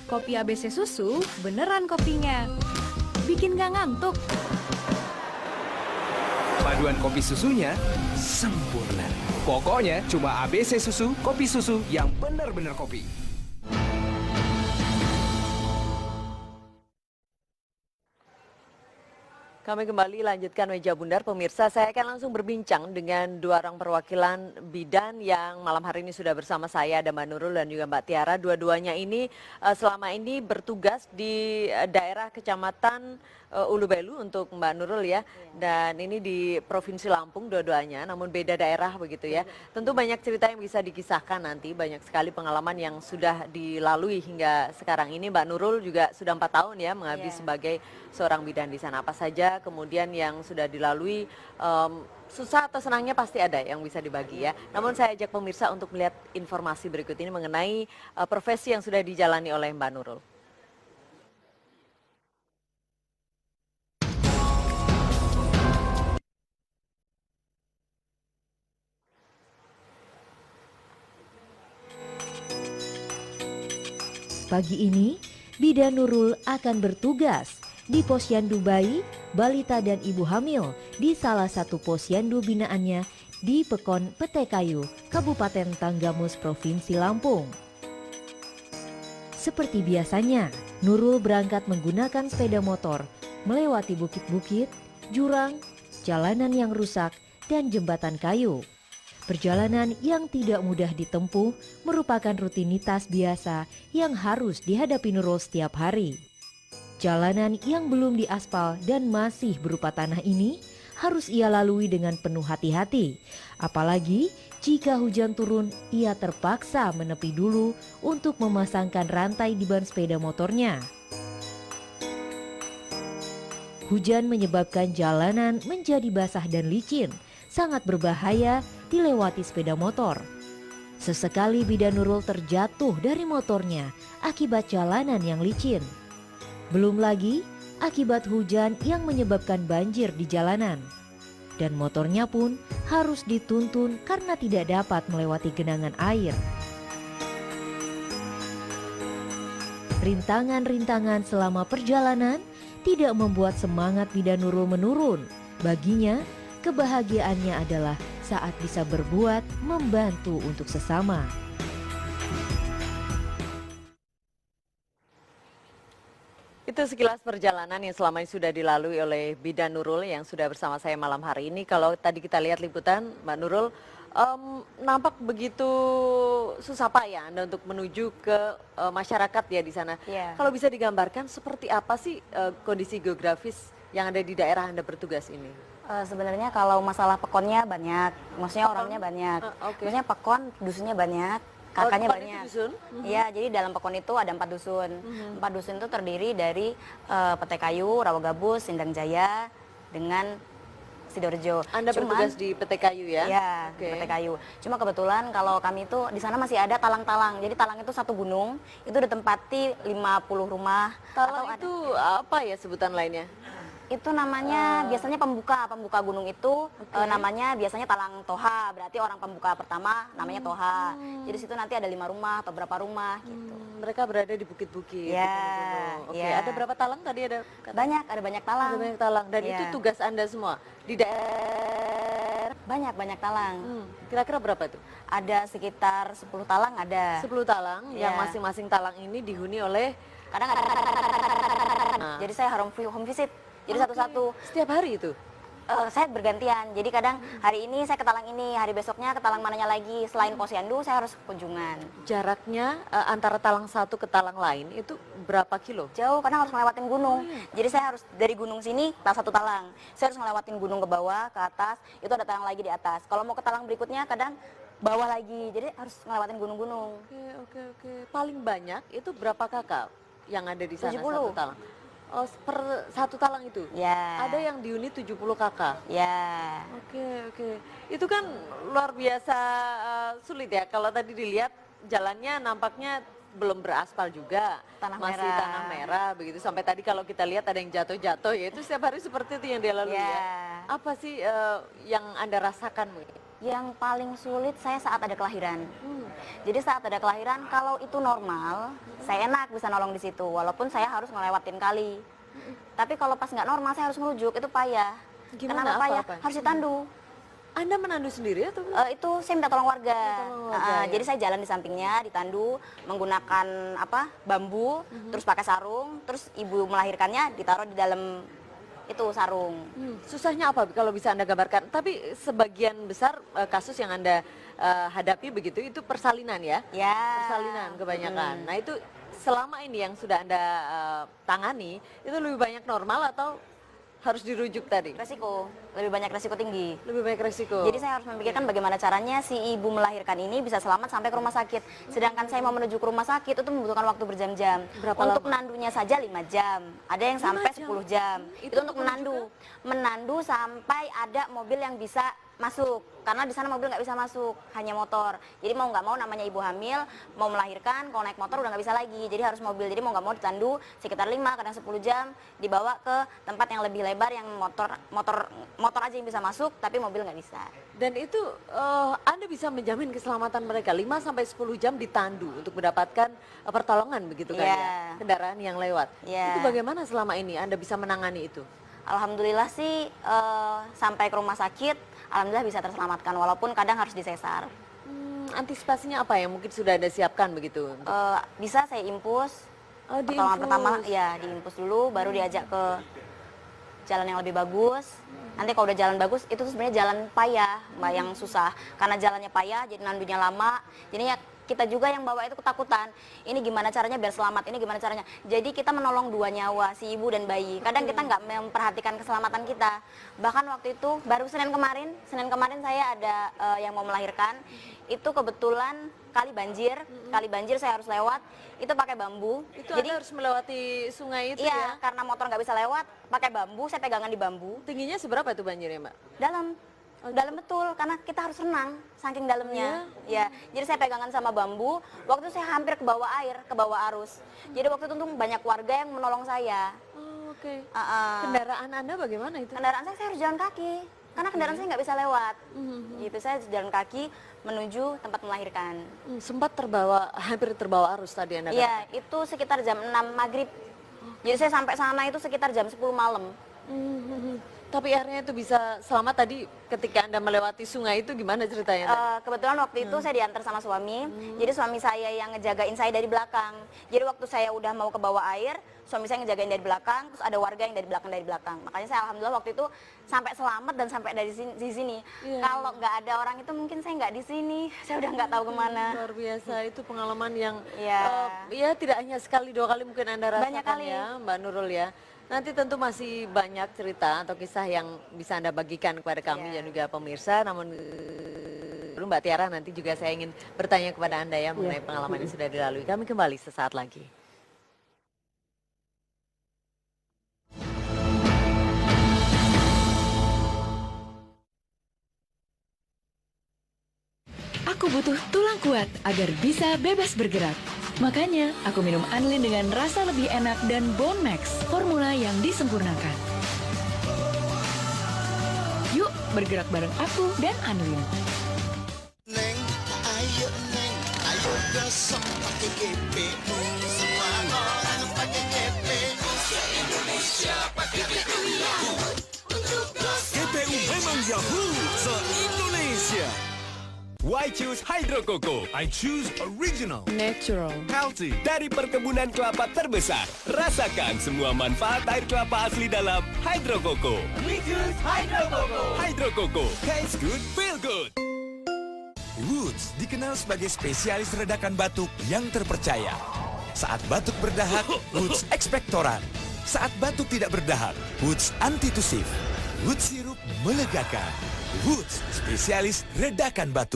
Kopi ABC Susu beneran kopinya. Bikin gak ngantuk. Paduan kopi susunya sempurna. Pokoknya cuma ABC Susu, kopi susu yang benar-benar kopi. Kami kembali lanjutkan Meja Bundar, pemirsa. Saya akan langsung berbincang dengan dua orang perwakilan bidan yang malam hari ini sudah bersama saya, ada Mbak Nurul dan juga Mbak Tiara. Dua-duanya ini selama ini bertugas di daerah Kecamatan Ulubelu untuk Mbak Nurul ya. Dan ini di Provinsi Lampung dua-duanya, namun beda daerah begitu ya. Tentu banyak cerita yang bisa dikisahkan nanti, banyak sekali pengalaman yang sudah dilalui hingga sekarang ini. Mbak Nurul juga sudah 4 tahun ya mengabdi sebagai seorang bidan di sana. Apa saja kemudian yang sudah dilalui, susah atau senangnya pasti ada yang bisa dibagi ya. Namun saya ajak pemirsa untuk melihat informasi berikut ini mengenai profesi yang sudah dijalani oleh Mbak Nurul. Pagi ini, Bidan Nurul akan bertugas di Posyandu Bayi, Balita dan Ibu Hamil di salah satu posyandu binaannya di Pekon Petekayu, Kabupaten Tanggamus, Provinsi Lampung. Seperti biasanya, Nurul berangkat menggunakan sepeda motor, melewati bukit-bukit, jurang, jalanan yang rusak, dan jembatan kayu. Perjalanan yang tidak mudah ditempuh merupakan rutinitas biasa yang harus dihadapi Nurul setiap hari. Jalanan yang belum diaspal dan masih berupa tanah ini harus ia lalui dengan penuh hati-hati. Apalagi jika hujan turun, ia terpaksa menepi dulu untuk memasangkan rantai di ban sepeda motornya. Hujan menyebabkan jalanan menjadi basah dan licin, sangat berbahaya dilewati sepeda motor. Sesekali Bidan Nurul terjatuh dari motornya akibat jalanan yang licin. Belum lagi akibat hujan yang menyebabkan banjir di jalanan. Dan motornya pun harus dituntun karena tidak dapat melewati genangan air. Rintangan-rintangan selama perjalanan tidak membuat semangat Bidan Nurul menurun. Baginya, kebahagiaannya adalah saat bisa berbuat membantu untuk sesama. Itu sekilas perjalanan yang selama ini sudah dilalui oleh Bidan Nurul yang sudah bersama saya malam hari ini. Kalau tadi kita lihat liputan, Mbak Nurul, nampak begitu susah payah Anda untuk menuju ke masyarakat ya di sana. Yeah. Kalau bisa digambarkan seperti apa sih kondisi geografis yang ada di daerah Anda bertugas ini? Sebenarnya kalau masalah pekonnya banyak, maksudnya Pekon? orangnya banyak. Okay. Maksudnya pekon, dusunnya banyak, kakaknya Pekon itu banyak. dusun? Iya, jadi dalam pekon itu ada 4 dusun. 4 dusun itu terdiri dari Petekayu, Rawagabus, Sindang Jaya, dengan Sidoarjo. Anda bertugas di Petekayu ya? Iya, Okay. Petekayu. Cuma kebetulan kalau kami itu di sana masih ada talang-talang. Jadi talang itu satu gunung, itu ditempati 50 rumah. Talang atau itu apa ya sebutan lainnya? itu namanya biasanya pembuka gunung itu namanya biasanya Talang Toha, berarti orang pembuka pertama namanya Toha. Jadi situ nanti ada 5 rumah atau berapa rumah gitu. Mereka berada di bukit-bukit, Ya, di gunung-gunung. Oke, ya. ada berapa talang tadi ada? Ada banyak talang. Ada banyak talang dan Ya. itu tugas Anda semua di daerah. Banyak talang. Kira-kira berapa itu? Ada sekitar 10 talang ada. 10 talang yang Ya. masing-masing talang ini dihuni oleh Kadang ada. Jadi saya home visit. Jadi satu-satu. setiap hari itu. Saya bergantian. Jadi kadang hari ini saya ke talang ini, hari besoknya ke talang mananya lagi. Selain posyandu saya harus kunjungan. Jaraknya antara talang satu ke talang lain itu berapa kilo? Jauh, karena harus ngelewatin gunung. Jadi saya harus dari gunung sini satu talang. Saya harus ngelewatin gunung ke bawah, ke atas. Itu ada talang lagi di atas. Kalau mau ke talang berikutnya kadang bawah lagi. Jadi harus ngelewatin gunung-gunung. Oke. Paling banyak itu berapa kakak yang ada di sana 70. satu talang? Oh, per satu talang itu? Ya. Ada yang di unit 70 kakak? Ya. Oke. Itu kan luar biasa sulit ya. Kalau tadi dilihat jalannya nampaknya belum beraspal juga. Masih merah. tanah merah begitu. Sampai tadi kalau kita lihat ada yang jatuh-jatuh ya itu setiap hari seperti itu yang dia lalui ya. Apa sih yang Anda rasakan? Yang paling sulit saya saat ada kelahiran. Jadi saat ada kelahiran, kalau itu normal, saya enak bisa nolong di situ, walaupun saya harus ngelewatin kali. Tapi kalau pas nggak normal, saya harus merujuk, itu payah. Gimana, Kenapa payah? apa? Harus ditandu. Anda menandu sendiri atau? Itu saya minta tolong warga. Tolong warga, ya. Jadi saya jalan di sampingnya, ditandu, menggunakan bambu, terus pakai sarung, terus ibu melahirkannya ditaruh di dalam itu sarung. Susahnya apa kalau bisa Anda gambarkan? Tapi sebagian besar kasus yang Anda hadapi begitu itu persalinan ya? Ya. Persalinan kebanyakan. Nah itu selama ini yang sudah Anda tangani itu lebih banyak normal atau harus dirujuk tadi? Resiko, lebih banyak resiko tinggi. Lebih banyak resiko. Jadi saya harus memikirkan bagaimana caranya si ibu melahirkan ini bisa selamat sampai ke rumah sakit. Sedangkan saya mau menuju ke rumah sakit itu membutuhkan waktu berjam-jam. Berapa Untuk lama? menandunya saja 5 jam. Ada yang 5 sampai jam? 10 jam. Itu Itu untuk untuk menandu. Menandu sampai ada mobil yang bisa masuk. Karena di sana mobil nggak bisa masuk, hanya motor. Jadi mau nggak mau namanya ibu hamil, mau melahirkan, kalau naik motor udah nggak bisa lagi. Jadi harus mobil. Jadi mau nggak mau ditandu sekitar 5, kadang 10 jam, dibawa ke tempat yang lebih lebar yang motor aja yang bisa masuk, tapi mobil nggak bisa. Dan itu Anda bisa menjamin keselamatan mereka 5 sampai 10 jam ditandu untuk mendapatkan pertolongan begitu kan Iya. ya? Kendaraan yang lewat. Iya. Itu bagaimana selama ini Anda bisa menangani itu? Alhamdulillah sih sampai ke rumah sakit, alhamdulillah bisa terselamatkan walaupun kadang harus disesar. Antisipasinya apa yang mungkin sudah Anda siapkan begitu? Bisa saya impus. Oh, Pertolongan diinfus. pertama ya diimpus dulu, baru diajak ke jalan yang lebih bagus. Nanti kalau udah jalan bagus itu tuh sebenarnya jalan payah, Mbak, yang susah. Karena jalannya payah, jadi nandunya lama. Jadinya kita juga yang bawa itu ketakutan. Ini gimana caranya biar selamat, ini gimana caranya. Jadi kita menolong 2 nyawa, si ibu dan bayi. Kadang kita nggak memperhatikan keselamatan kita. Bahkan waktu itu baru Senin kemarin saya ada yang mau melahirkan. Itu kebetulan kali banjir saya harus lewat. Itu pakai bambu. Itu Jadi Anda harus melewati sungai itu iya, ya? karena motor nggak bisa lewat, pakai bambu, saya pegangan di bambu. Tingginya seberapa itu banjirnya, Mbak? Dalam betul, karena kita harus renang, saking dalamnya. Ya, jadi saya pegangan sama bambu, waktu itu saya hampir ke bawah air, ke bawah arus. Jadi waktu itu tuh banyak warga yang menolong saya. Oh, oke. Uh-uh. Kendaraan Anda bagaimana itu? Kendaraan saya harus jalan kaki, karena kendaraan saya nggak bisa lewat. Gitu, saya jalan kaki menuju tempat melahirkan. Sempat hampir terbawa arus tadi Anda katakan? Iya, itu sekitar jam 6 maghrib. Jadi saya sampai sana itu sekitar jam 10 malam. Tapi akhirnya itu bisa selamat tadi ketika Anda melewati sungai itu gimana ceritanya tadi? Kebetulan waktu itu saya diantar sama suami, jadi suami saya yang ngejagain saya dari belakang. Jadi waktu saya udah mau ke bawah air, suami saya ngejagain dari belakang, terus ada warga yang dari belakang. Makanya saya alhamdulillah waktu itu sampai selamat dan sampai dari di sini. Kalau nggak ada orang itu mungkin saya nggak di sini, saya udah nggak tahu kemana. Luar biasa, itu pengalaman yang Iya. ya tidak hanya sekali 2 kali mungkin Anda rasakan Banyak kali. ya Mbak Nurul ya. Nanti tentu masih banyak cerita atau kisah yang bisa Anda bagikan kepada kami dan juga pemirsa. Namun dulu Mbak Tiara nanti juga saya ingin bertanya kepada Anda ya mengenai pengalaman yang sudah dilalui. Kami kembali sesaat lagi. Aku butuh tulang kuat agar bisa bebas bergerak. Makanya, aku minum Anlin dengan rasa lebih enak dan Bone Max, formula yang disempurnakan. Yuk, bergerak bareng aku dan Anlin. Neng, ayo gosok pakai GPU. Semua orang pakai GPU. Se-Indonesia pakai GPU. GPU memang Yahoo se-Indonesia. Why choose Hydro Coco? I choose original, Natural. healthy dari perkebunan kelapa terbesar. Rasakan semua manfaat air kelapa asli dalam Hydro Coco. We choose Hydro Coco. Hydro Coco, taste good, feel good. Woods dikenal sebagai spesialis redakan batuk yang terpercaya. Saat batuk berdahak, Woods ekspektoran. Saat batuk tidak berdahak, Woods antitusif. Woods sirup melegakan. Woods spesialis redakan batuk.